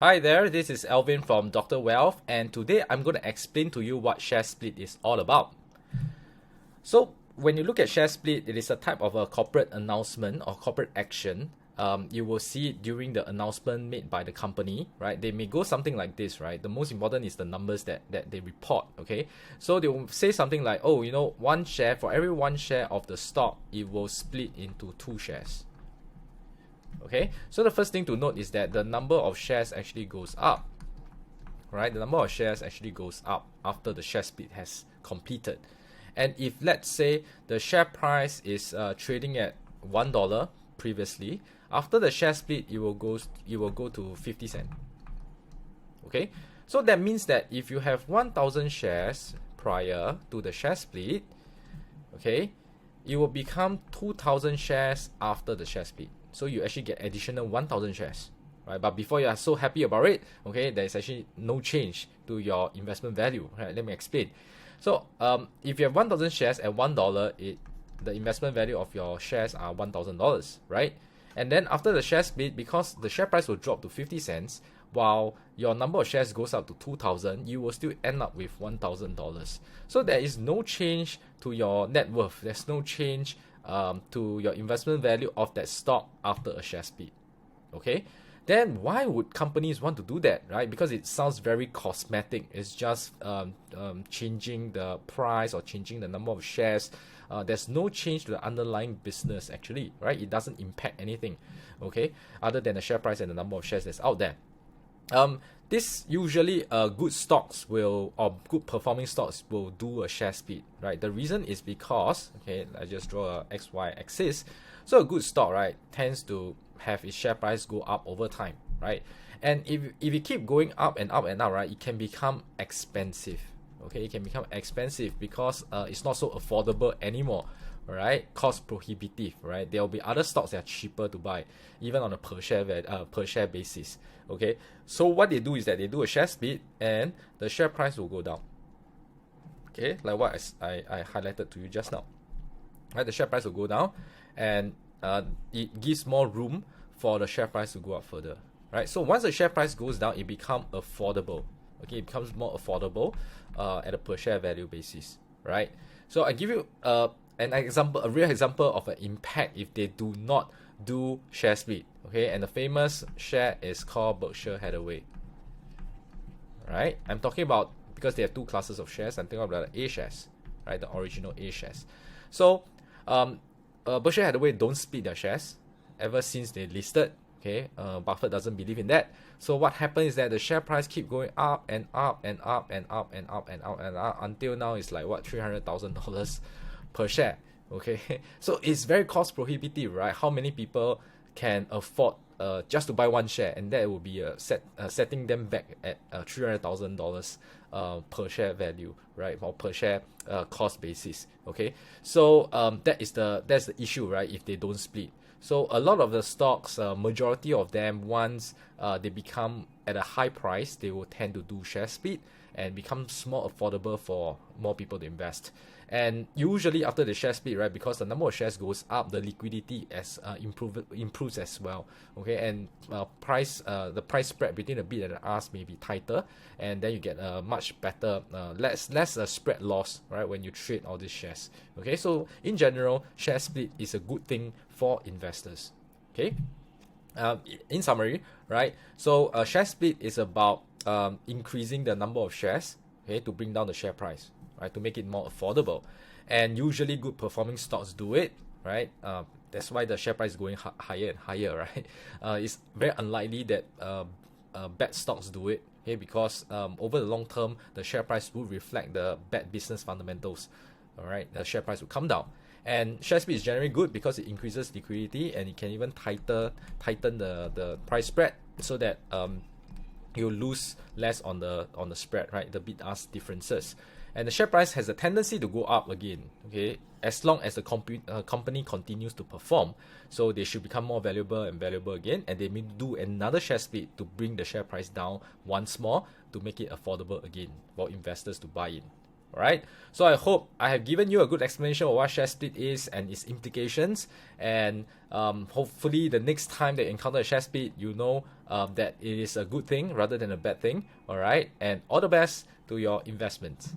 Hi there, this is Alvin from Dr. Wealth, and today I'm going to explain to you what share split is all about. So, when you look at share split, it is a type of a corporate announcement or corporate action. You will see it during the announcement made by the company, right? They may go something like this, right? The most important is the numbers that they report, okay? So, they will say something like, oh, one share, for every one share of the stock, it will split into two shares. Okay, so the first thing to note is that the number of shares actually goes up, right? The number of shares actually goes up after the share split has completed. And if let's say the share price is trading at $1 previously, after the share split, it will go to 50 cents. Okay, so that means that if you have 1,000 shares prior to the share split, okay, it will become 2,000 shares after the share split. So you actually get additional 1,000 shares, right? But before you are so happy about it, okay, there is actually no change to your investment value, right? Let me explain. So if you have 1,000 shares at $1, the investment value of your shares are $1,000, right? And then after the share split, because the share price will drop to 50 cents, while your number of shares goes up to 2,000, you will still end up with $1,000. So there is no change to your net worth. There's no change to your investment value of that stock after a share split. Okay, then why would companies want to do that, right? Because it sounds very cosmetic. It's just changing the price or changing the number of shares. There's no change to the underlying business actually, right? It doesn't impact anything, okay, other than the share price and the number of shares that's out there. This usually good stocks will, or good performing stocks will do a share split, right? The reason is because, okay, I just draw a XY axis. So a good stock, right, tends to have its share price go up over time, right? And if it keep going up and up and up, right, it can become expensive. Okay, it can become expensive because it's not so affordable anymore, right? Cost prohibitive, right? There will be other stocks that are cheaper to buy, even on a per share basis. Okay, so what they do is that they do a share split, and the share price will go down. Okay, like what I highlighted to you just now. Right, the share price will go down, and it gives more room for the share price to go up further. Right, so once the share price goes down, it becomes affordable. Okay, it becomes more affordable at a per share value basis. Right, so I give you an example, a real example of an impact if they do not do share split. Okay, and the famous share is called Berkshire Hathaway. Right, I'm talking about, because they have two classes of shares, I'm talking about the A shares, right, the original A shares. So Berkshire Hathaway don't split their shares ever since they listed. Okay, Buffett doesn't believe in that. So what happens is that the share price keep going up and up and up and up and up and up and up until now it's like what, $300,000 per share. Okay, so it's very cost prohibitive, right? How many people can afford just to buy one share, and that will be setting them back at $300,000 per share value, right, or per share cost basis. Okay, so that's the issue, right? If they don't split, so a lot of the stocks, majority of them, once they become at a high price, they will tend to do share split and becomes more affordable for more people to invest. And usually after the share split, right, because the number of shares goes up, the liquidity improves as well. Okay, and the price spread between the bid and the ask may be tighter, and then you get a much better, less spread loss, right, when you trade all these shares. Okay, so in general, share split is a good thing for investors. Okay, in summary, right, so a share split is about increasing the number of shares, okay, to bring down the share price, right, to make it more affordable. And usually good performing stocks do it, right? That's why the share price is going higher and higher, right? It's very unlikely that bad stocks do it, okay, because over the long term, the share price will reflect the bad business fundamentals. All right, the share price will come down. And share split is generally good because it increases liquidity, and it can even tighten the price spread, so that you lose less on the spread, right? The bid ask differences. And the share price has a tendency to go up again, okay, as long as the company continues to perform. So they should become more valuable and valuable again, and they may do another share split to bring the share price down once more to make it affordable again for investors to buy in. Alright, so I hope I have given you a good explanation of what share split is and its implications, and hopefully the next time that you encounter a share split, you know that it is a good thing rather than a bad thing. Alright, and all the best to your investments.